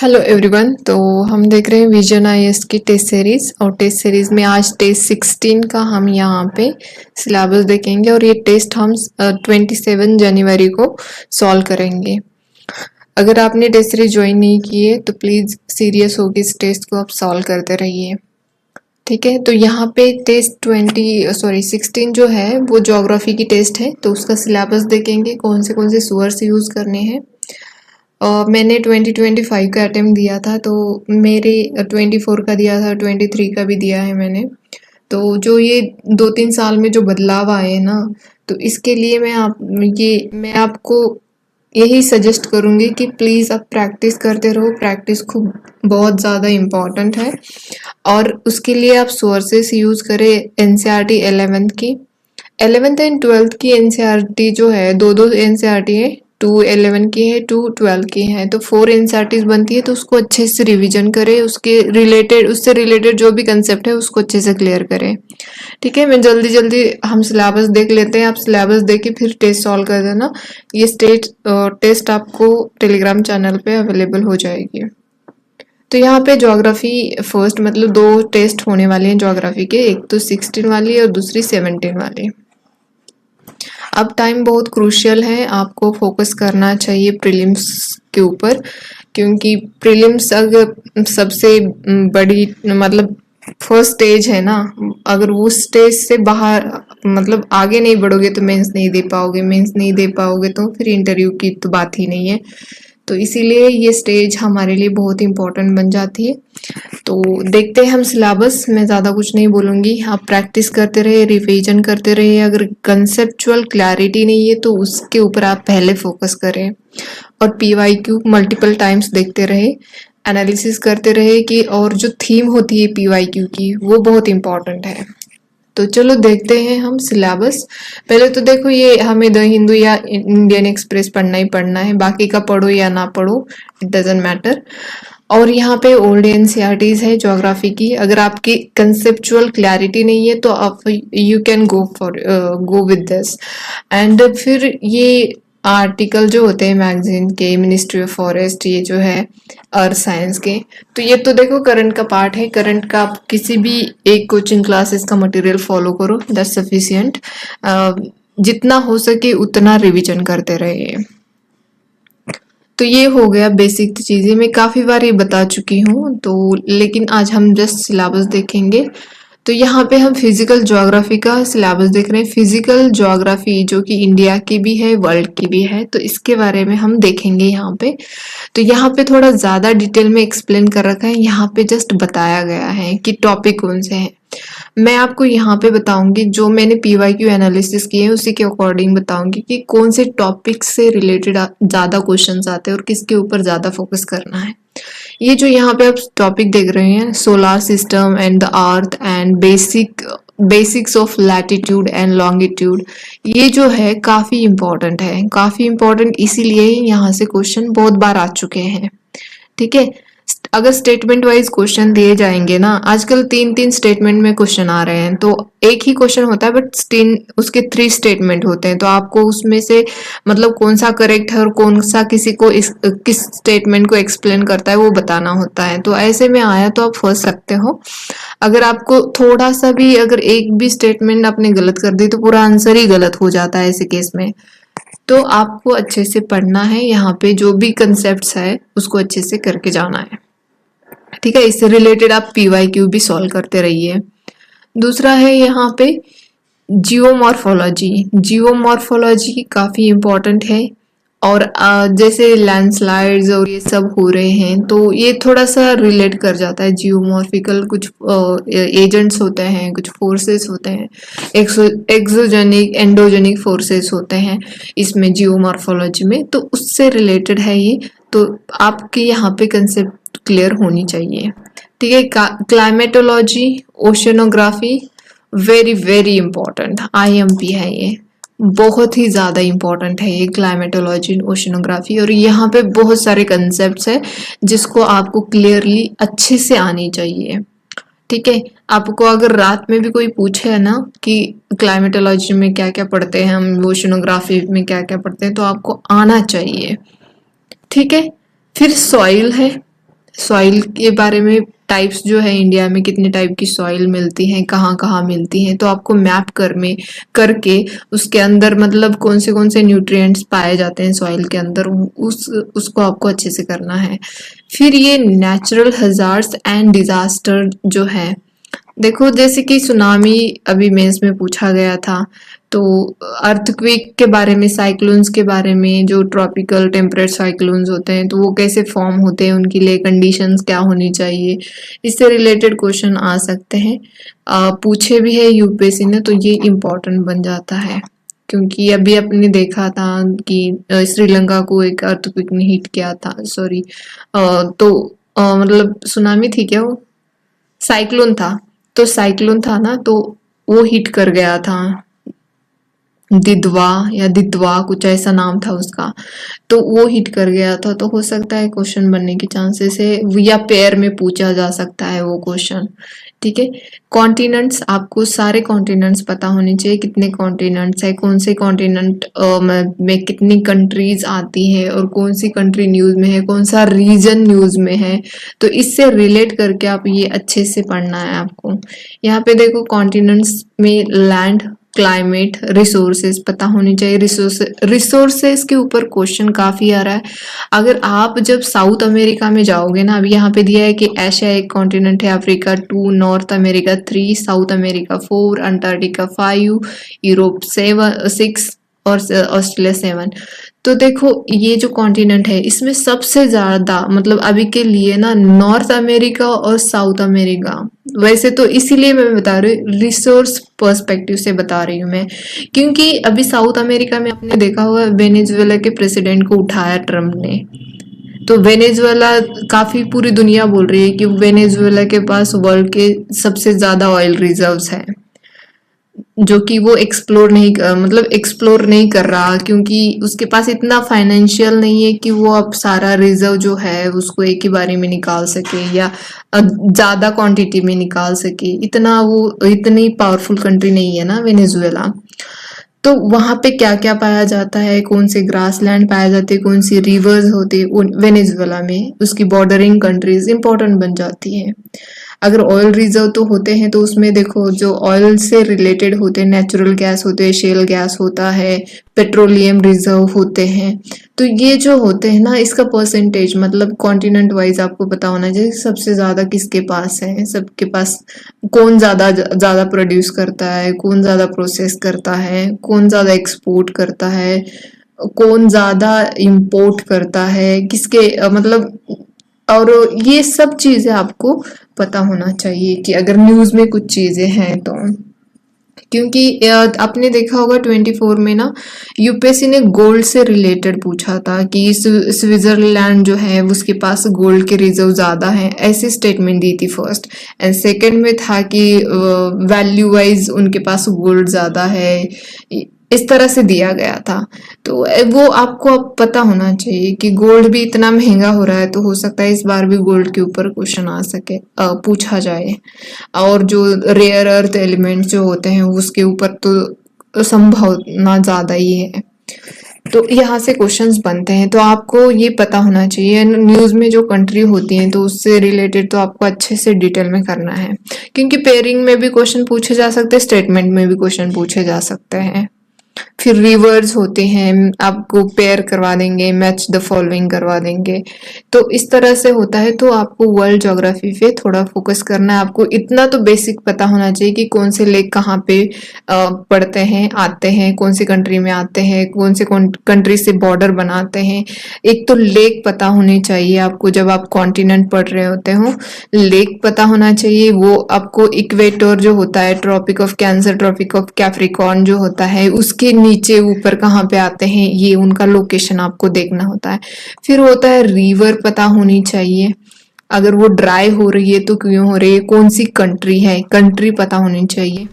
Hello everyone. तो हम देख रहे हैं विजन आईएएस की टेस्ट सीरीज और टेस्ट सीरीज में आज टेस्ट 16 का हम यहाँ पे सिलेबस देखेंगे और ये टेस्ट हम 27 जनवरी को सॉल्व करेंगे। अगर आपने टेस्ट सीरीज ज्वाइन नहीं की है तो प्लीज़ सीरियस होकर इस टेस्ट को आप सॉल्व करते रहिए, ठीक है। तो यहाँ पे टेस्ट 16 जो है वो ज्योग्राफी की टेस्ट है, तो उसका सिलेबस देखेंगे कौन से सोर्स यूज़ करने हैं। मैंने 2025 का अटेम्प्ट दिया था, तो मेरे 24 का दिया था, 23 का भी दिया है मैंने। तो जो ये 2-3 साल में जो बदलाव आए ना, तो इसके लिए मैं आपको यही सजेस्ट करूँगी कि प्लीज़ आप प्रैक्टिस करते रहो। प्रैक्टिस खूब बहुत ज़्यादा इम्पॉर्टेंट है और उसके लिए आप सोर्सेस यूज़ करें। एनसीईआरटी 11th एंड 12th की एनसीईआरटी जो है, दो एनसीईआरटी है, 2 11 की है, 2 12 की है, तो 4 एनसीईआरटीज बनती है। तो उसको अच्छे से रिवीजन करें, उससे रिलेटेड जो भी कंसेप्ट है उसको अच्छे से क्लियर करें, ठीक है। मैं जल्दी हम सिलेबस देख लेते हैं। आप सिलेबस देख के फिर टेस्ट सॉल्व कर देना। ये टेस्ट आपको टेलीग्राम चैनल पे अवेलेबल हो जाएगी। तो यहाँ पे ज्योग्राफी फर्स्ट, मतलब 2 टेस्ट होने वाले हैं ज्योग्राफी के, एक तो 16 वाली और दूसरी 17 वाली। अब टाइम बहुत क्रूशियल है, आपको फोकस करना चाहिए प्रीलिम्स के ऊपर, क्योंकि प्रीलिम्स अगर सबसे बड़ी मतलब फर्स्ट स्टेज है ना, अगर वो स्टेज से बाहर मतलब आगे नहीं बढ़ोगे तो मेंस नहीं दे पाओगे तो फिर इंटरव्यू की तो बात ही नहीं है। तो इसीलिए ये स्टेज हमारे लिए बहुत इम्पोर्टेंट बन जाती है। तो देखते हैं हम सिलेबस। मैं ज़्यादा कुछ नहीं बोलूँगी, आप प्रैक्टिस करते रहे, रिवीजन करते रहे। अगर कंसेप्चुअल क्लैरिटी नहीं है तो उसके ऊपर आप पहले फोकस करें और पीवाईक्यू मल्टीपल टाइम्स देखते रहे, एनालिसिस करते रहे कि और जो थीम होती है पीवाईक्यू की वो बहुत इम्पॉर्टेंट है। तो चलो देखते हैं हम सिलेबस। पहले तो देखो, ये हमें द हिंदू या इंडियन एक्सप्रेस पढ़ना ही पढ़ना है, बाकी का पढ़ो या ना पढ़ो, इट डजेंट मैटर। और यहाँ पे ओल्ड एनसीईआरटीज है ज्योग्राफी की। अगर आपकी कंसेप्चुअल क्लैरिटी नहीं है तो आप you can go with this. And फिर ये आर्टिकल जो होते हैं मैगजीन के, मिनिस्ट्री ऑफ फॉरेस्ट, ये जो है अर्थ साइंस के, तो ये तो देखो करंट का पार्ट है। करंट का आप किसी भी एक कोचिंग क्लासेस का मटेरियल फॉलो करो, दैट्स सफिशिएंट। जितना हो सके उतना रिवीजन करते रहिए। तो ये हो गया बेसिक चीज़ें, मैं काफ़ी बार ये बता चुकी हूँ, तो लेकिन आज हम जस्ट सिलेबस देखेंगे। तो यहाँ पे हम फिजिकल ज्योग्राफी का सिलेबस देख रहे हैं। फिजिकल ज्योग्राफी जो कि इंडिया की भी है, वर्ल्ड की भी है, तो इसके बारे में हम देखेंगे यहाँ पे। तो यहाँ पे थोड़ा ज़्यादा डिटेल में एक्सप्लेन कर रखा है, यहाँ पे जस्ट बताया गया है कि टॉपिक कौन से हैं। मैं आपको यहाँ पे बताऊंगी जो मैंने पीवाईक्यू एनालिसिस किए हैं, उसी के अकॉर्डिंग बताऊंगी कि कौन से टॉपिक से रिलेटेड ज़्यादा क्वेश्चंस आते हैं और किसके ऊपर ज़्यादा फोकस करना है। ये जो यहाँ पे आप टॉपिक देख रहे हैं, solar system and the earth and basics of latitude and longitude, ये जो है काफ़ी इम्पोर्टेंट है। काफ़ी इम्पोर्टेंट इसीलिए यहाँ से क्वेश्चन बहुत बार आ चुके हैं, ठीक है। अगर स्टेटमेंट वाइज क्वेश्चन दिए जाएंगे ना, आजकल 3-3 स्टेटमेंट में क्वेश्चन आ रहे हैं, तो एक ही क्वेश्चन होता है बट उसके 3 स्टेटमेंट होते हैं। तो आपको उसमें से मतलब कौन सा करेक्ट है और कौन सा किस स्टेटमेंट को एक्सप्लेन करता है वो बताना होता है। तो ऐसे में आया तो आप फंस सकते हो। अगर आपको थोड़ा सा भी, अगर एक भी स्टेटमेंट आपने गलत कर दी तो पूरा आंसर ही गलत हो जाता है ऐसे केस में। तो आपको अच्छे से पढ़ना है, यहाँ पे जो भी कंसेप्ट्स है उसको अच्छे से करके जाना है, ठीक है। इससे रिलेटेड आप पीवाईक्यू भी सॉल्व करते रहिए। दूसरा है यहाँ पे जियोमॉर्फोलॉजी काफ़ी इम्पोर्टेंट है। और जैसे लैंडस्लाइड्स और ये सब हो रहे हैं तो ये थोड़ा सा रिलेट कर जाता है जियोमॉर्फिकल। कुछ एजेंट्स होते हैं, कुछ फोर्सेस होते हैं, एक्सोजेनिक एंडोजेनिक फोर्सेस होते हैं इसमें जियोमॉर्फोलॉजी में, तो उससे रिलेटेड है ये। तो आपके यहाँ पे कंसेप्ट क्लियर होनी चाहिए, ठीक है। Climatology, oceanography, very very important IMP है ये, बहुत ही ज़्यादा इम्पॉर्टेंट है ये क्लाइमेटोलॉजी एंड ओशनोग्राफी। और यहाँ पे बहुत सारे कंसेप्ट्स हैं जिसको आपको क्लियरली अच्छे से आनी चाहिए, ठीक है। आपको अगर रात में भी कोई पूछे ना कि क्लाइमेटोलॉजी में क्या क्या पढ़ते हैं हम, ओशनोग्राफी में क्या क्या पढ़ते हैं, तो आपको आना चाहिए, ठीक है। फिर सॉइल है, सॉइल के बारे में, टाइप्स जो है इंडिया में कितने टाइप की सॉइल मिलती हैं, कहाँ कहाँ मिलती हैं, तो आपको मैप करके उसके अंदर मतलब कौन से न्यूट्रिएंट्स पाए जाते हैं सॉइल के अंदर, उसको आपको अच्छे से करना है। फिर ये नेचुरल हजार्ड्स एंड डिजास्टर जो है, देखो जैसे कि सुनामी अभी मेंस में पूछा गया था, तो अर्थक्वेक के बारे में, साइक्लोन्स के बारे में, जो ट्रॉपिकल टेम्परेट साइक्लोन्स होते हैं तो वो कैसे फॉर्म होते हैं, उनके लिए कंडीशंस क्या होनी चाहिए, इससे रिलेटेड क्वेश्चन आ सकते हैं। पूछे भी है यूपीएससी ने, तो ये इम्पोर्टेंट बन जाता है, क्योंकि अभी अपने देखा था कि श्रीलंका को एक अर्थक्वेक ने हिट किया था, सॉरी, तो मतलब सुनामी थी क्या वो, साइक्लोन था, तो साइक्लोन था ना, तो वो हिट कर गया था, दिदवा या दिदवा कुछ ऐसा नाम था उसका, तो वो हिट कर गया था, तो हो सकता है क्वेश्चन बनने के चांसेस है, या पेयर में पूछा जा सकता है वो क्वेश्चन। ठीक है, कॉन्टिनेंट्स, आपको सारे कॉन्टिनेंट्स पता होने चाहिए, कितने कॉन्टिनेंट्स है, कौन से कॉन्टिनेंट में कितनी कंट्रीज आती है, और कौन सी कंट्री न्यूज में है, कौन सा रीजन न्यूज में है, तो इससे रिलेट करके आप ये अच्छे से पढ़ना है आपको। यहाँ पे देखो कॉन्टिनेंट्स में लैंड, क्लाइमेट, रिसोर्सेज पता होनी चाहिए। रिसोर्सेज के ऊपर क्वेश्चन काफी आ रहा है। अगर आप जब साउथ अमेरिका में जाओगे ना, अभी यहाँ पे दिया है कि एशिया एक कॉन्टिनेंट है, Africa 2, north America 3, south America 4, Antarctica 5, Europe 6 और ऑस्ट्रेलिया 7। तो देखो ये जो कॉन्टिनेंट है इसमें सबसे ज्यादा मतलब अभी के लिए ना नॉर्थ अमेरिका और साउथ अमेरिका, वैसे तो इसीलिए मैं बता रही हूँ, रिसोर्स पर्सपेक्टिव से बता रही हूँ मैं, क्योंकि अभी साउथ अमेरिका में आपने देखा हुआ वेनेजुएला के प्रेसिडेंट को उठाया ट्रम्प ने, तो वेनेजुएला काफी पूरी दुनिया बोल रही है कि वेनेजुएला के पास वर्ल्ड के सबसे ज्यादा ऑयल रिजर्व्स है, जो कि वो एक्सप्लोर नहीं कर रहा, क्योंकि उसके पास इतना फाइनेंशियल नहीं है कि वो अब सारा रिजर्व जो है उसको एक ही बारी में निकाल सके, या ज्यादा क्वांटिटी में निकाल सके, इतना वो इतनी पावरफुल कंट्री नहीं है ना वेनेजुएला। तो वहां पे क्या क्या पाया जाता है, कौन से ग्रास लैंड पाया जाते हैं, कौन सी रिवर्स होती है वेनेजुएला में, उसकी बॉर्डरिंग कंट्रीज इंपॉर्टेंट बन जाती है। अगर ऑयल रिजर्व तो होते हैं, तो उसमें देखो जो ऑयल से रिलेटेड होते हैं, नेचुरल गैस होते हैं, शेल गैस होता है, पेट्रोलियम रिजर्व होते हैं, तो ये जो होते हैं ना, इसका परसेंटेज मतलब कॉन्टिनेंट वाइज आपको पता होना चाहिए सबसे ज्यादा किसके पास है, सबके पास कौन ज्यादा प्रोड्यूस करता है, कौन ज्यादा प्रोसेस करता है, कौन ज्यादा एक्सपोर्ट करता है, कौन ज्यादा इंपोर्ट करता है, किसके मतलब, और ये सब चीजें आपको पता होना चाहिए कि अगर न्यूज में कुछ चीजें हैं तो, क्योंकि आपने देखा होगा 24 में ना यूपीएससी ने गोल्ड से रिलेटेड पूछा था कि स्विट्जरलैंड जो है उसके पास गोल्ड के रिजर्व ज्यादा हैं, ऐसी स्टेटमेंट दी थी फर्स्ट, एंड सेकंड में था कि वैल्यू वाइज उनके पास गोल्ड ज्यादा है, इस तरह से दिया गया था। तो वो आपको अब पता होना चाहिए कि गोल्ड भी इतना महंगा हो रहा है, तो हो सकता है इस बार भी गोल्ड के ऊपर क्वेश्चन आ सके, पूछा जाए, और जो रेयर अर्थ एलिमेंट्स जो होते हैं उसके ऊपर तो संभावना ज्यादा ही है, तो यहाँ से क्वेश्चंस बनते हैं। तो आपको ये पता होना चाहिए, न्यूज में जो कंट्री होती हैं तो उससे रिलेटेड तो आपको अच्छे से डिटेल में करना है, क्योंकि पेयरिंग में भी क्वेश्चन पूछे जा सकते हैं, स्टेटमेंट में भी क्वेश्चन पूछे जा सकते हैं। फिर रिवर्स होते हैं, आपको पेयर करवा देंगे, मैच द फॉलोइंग करवा देंगे, तो इस तरह से होता है। तो आपको वर्ल्ड ज्योग्राफी पे थोड़ा फोकस करना है, आपको इतना तो बेसिक पता होना चाहिए कि कौन से लेक कहाँ पे पड़ते हैं, आते हैं, कौन सी कंट्री में आते हैं, कौन से कंट्री से बॉर्डर बनाते हैं। एक तो लेक पता होने चाहिए आपको, जब आप कॉन्टिनेंट पढ़ रहे होते हो लेक पता होना चाहिए। वो आपको इक्वेटर जो होता है, tropic of cancer, tropic of capricorn जो होता है, उसके नीचे ऊपर कहाँ पे आते हैं, ये उनका लोकेशन आपको देखना होता है। फिर होता है रिवर पता होनी चाहिए, अगर वो ड्राई हो रही है तो क्यों हो रही है, कौन सी कंट्री है, कंट्री पता होनी चाहिए।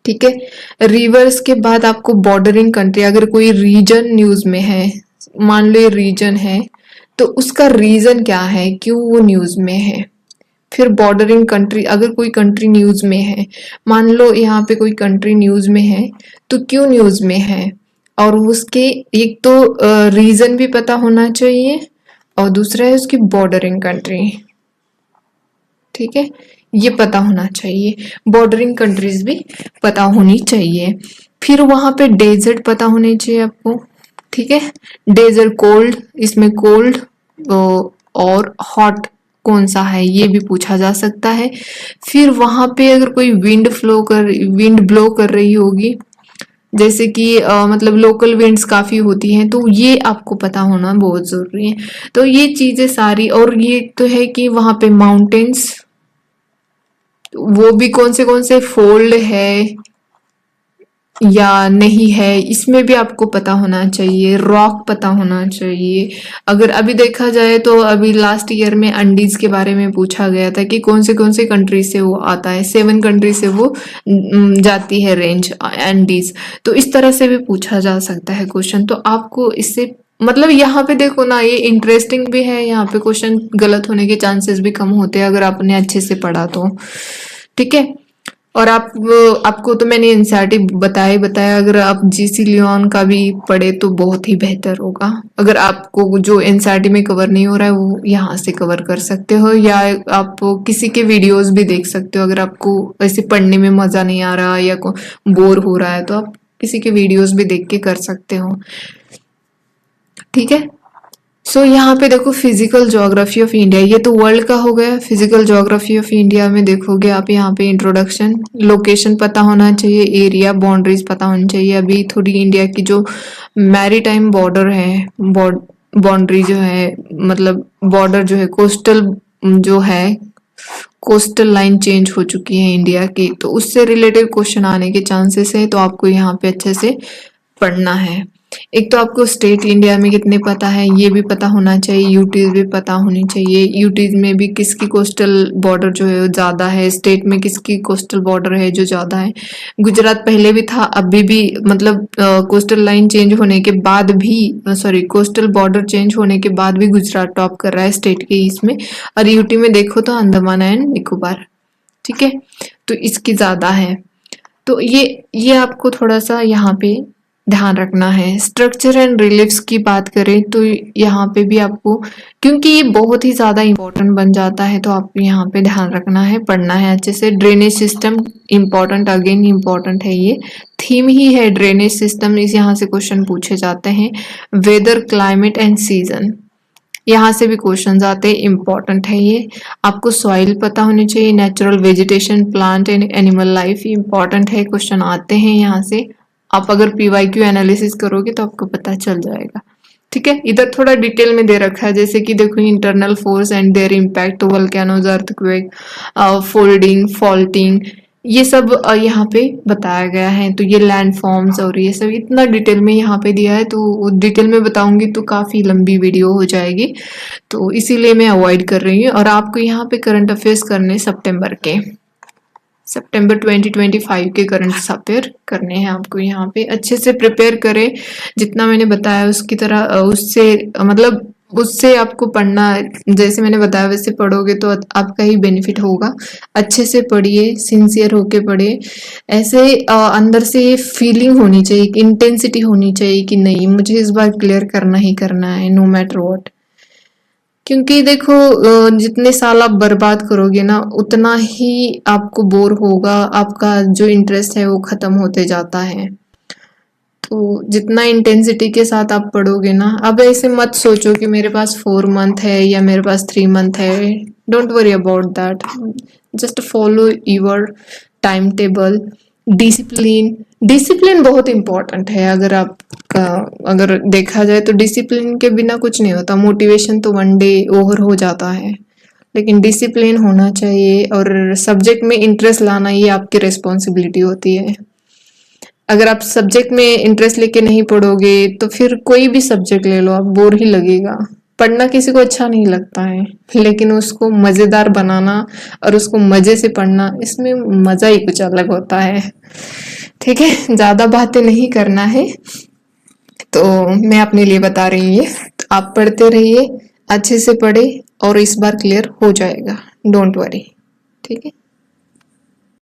ठीक है, रिवर्स के बाद आपको बॉर्डरिंग कंट्री, अगर कोई रीजन न्यूज में है, मान लो ये रीजन है, तो उसका रीजन क्या है, क्यों वो न्यूज में है। फिर बॉर्डरिंग कंट्री, अगर कोई कंट्री न्यूज में है, मान लो यहाँ पे कोई कंट्री न्यूज में है, तो क्यों न्यूज में है, और उसके एक तो रीजन भी पता होना चाहिए, और दूसरा है उसकी बॉर्डरिंग कंट्री। ठीक है, ये पता होना चाहिए, बॉर्डरिंग कंट्रीज भी पता होनी चाहिए। फिर वहां पे डेजर्ट पता होने चाहिए आपको। ठीक है, डेजर्ट कोल्ड, इसमें कोल्ड और हॉट कौन सा है ये भी पूछा जा सकता है। फिर वहां पे अगर कोई विंड ब्लो कर रही होगी, जैसे कि मतलब लोकल विंड्स काफी होती हैं, तो ये आपको पता होना बहुत जरूरी है। तो ये चीजें सारी, और ये तो है कि वहां पे माउंटेन्स, वो भी कौन से फोल्ड है या नहीं है, इसमें भी आपको पता होना चाहिए। रॉक पता होना चाहिए। अगर अभी देखा जाए तो अभी लास्ट ईयर में अंडीज के बारे में पूछा गया था कि कौन से कंट्री से वो आता है। 7 कंट्री से वो जाती है रेंज अंडीज। तो इस तरह से भी पूछा जा सकता है क्वेश्चन। तो आपको इससे मतलब यहाँ पे देखो ना, ये इंटरेस्टिंग भी है, यहाँ पे क्वेश्चन गलत होने के चांसेस भी कम होते हैं अगर आपने अच्छे से पढ़ा तो। ठीक है, और आपको तो मैंने एनसीईआरटी बताया, अगर आप जीसी लियोन का भी पढ़े तो बहुत ही बेहतर होगा। अगर आपको जो एनसीईआरटी में कवर नहीं हो रहा है वो यहाँ से कवर कर सकते हो, या आप किसी के वीडियोस भी देख सकते हो। अगर आपको ऐसे पढ़ने में मजा नहीं आ रहा या बोर हो रहा है तो आप किसी के वीडियोस भी देख के कर सकते हो। ठीक है, सो यहाँ पे देखो फिजिकल ज्योग्राफी ऑफ इंडिया, ये तो वर्ल्ड का हो गया। फिजिकल ज्योग्राफी ऑफ इंडिया में देखोगे आप, यहाँ पे इंट्रोडक्शन, लोकेशन पता होना चाहिए, एरिया बाउंड्रीज पता होनी चाहिए। अभी थोड़ी इंडिया की जो मैरीटाइम बॉर्डर है, बाउंड्री जो है, मतलब बॉर्डर जो है, कोस्टल जो है, कोस्टल लाइन चेंज हो चुकी है इंडिया की, तो उससे रिलेटेड क्वेश्चन आने के चांसेस है। तो आपको यहाँ पे अच्छे से पढ़ना है। एक तो आपको स्टेट इंडिया में कितने पता है ये भी पता होना चाहिए, यूटीज भी पता होनी चाहिए। यूटीज में भी किसकी कोस्टल बॉर्डर जो है वो ज्यादा है, स्टेट में किसकी कोस्टल बॉर्डर है जो ज्यादा है। गुजरात पहले भी था, अभी भी, मतलब कोस्टल लाइन चेंज होने के बाद भी, सॉरी, कोस्टल बॉर्डर चेंज होने के बाद भी गुजरात टॉप कर रहा है स्टेट के इसमें। और यूटी में देखो तो अंडमान एंड निकोबार। ठीक है, तो इसकी ज्यादा है। तो ये आपको थोड़ा सा यहाँ पे ध्यान रखना है। स्ट्रक्चर एंड रिलीफ्स की बात करें तो यहाँ पे भी आपको, क्योंकि ये बहुत ही ज्यादा इंपॉर्टेंट बन जाता है, तो आपको यहाँ पे ध्यान रखना है, पढ़ना है अच्छे से। Drainage system important, again important है, ये थीम ही है ड्रेनेज सिस्टम, इस यहाँ से क्वेश्चन पूछे जाते हैं। वेदर, क्लाइमेट एंड सीजन, यहाँ से भी क्वेश्चन आते हैं, इंपॉर्टेंट है ये। आपको सॉइल पता होनी चाहिए, natural vegetation, plant and animal life, important है, क्वेश्चन आते हैं यहाँ से। आप अगर पीवाईक्यू एनालिसिस करोगे तो आपको पता चल जाएगा। ठीक है, इधर थोड़ा डिटेल में दे रखा है, जैसे कि देखो internal force and there impact, volcanoes, earthquake, folding, faulting, ये सब यहाँ पे बताया गया है। तो ये लैंड फॉर्म्स और ये सब इतना डिटेल में यहाँ पे दिया है, तो डिटेल में बताऊंगी तो काफी लंबी वीडियो हो जाएगी, तो इसीलिए मैं अवॉइड कर रही हूँ। और आपको यहाँ पे करंट अफेयर्स करने सितंबर 2025 के करंट अफेयर करने हैं आपको। यहाँ पे अच्छे से प्रिपेयर करें, जितना मैंने बताया उसकी तरह, उससे मतलब उससे आपको पढ़ना, जैसे मैंने बताया वैसे पढ़ोगे तो आपका ही बेनिफिट होगा। अच्छे से पढ़िए, सिंसियर होके पढ़िए, ऐसे अंदर से ये फीलिंग होनी चाहिए, इंटेंसिटी होनी चाहिए कि नहीं मुझे इस बार क्लियर करना ही करना है, नो मैटर व्हाट। क्योंकि देखो जितने साल आप बर्बाद करोगे ना, उतना ही आपको बोर होगा, आपका जो इंटरेस्ट है वो खत्म होते जाता है। तो जितना इंटेंसिटी के साथ आप पढ़ोगे ना, अब ऐसे मत सोचो कि मेरे पास 4 मंथ है या मेरे पास 3 मंथ है। Don't worry about that, just follow your time table. Discipline बहुत इंपॉर्टेंट है। अगर देखा जाए तो डिसिप्लिन के बिना कुछ नहीं होता। मोटिवेशन तो वन डे ओवर हो जाता है, लेकिन डिसिप्लिन होना चाहिए, और सब्जेक्ट में इंटरेस्ट लाना ये आपकी रिस्पॉन्सिबिलिटी होती है। अगर आप सब्जेक्ट में इंटरेस्ट लेके नहीं पढ़ोगे तो फिर कोई भी सब्जेक्ट ले लो आप, बोर ही लगेगा। पढ़ना किसी को अच्छा नहीं लगता है, लेकिन उसको मजेदार बनाना और उसको मजे से पढ़ना, इसमें मजा ही कुछ अलग होता है। ठीक है, ज्यादा बातें नहीं करना है, तो मैं अपने लिए बता रही हूँ ये। तो आप पढ़ते रहिए, अच्छे से पढ़े, और इस बार क्लियर हो जाएगा, डोंट वरी। ठीक है।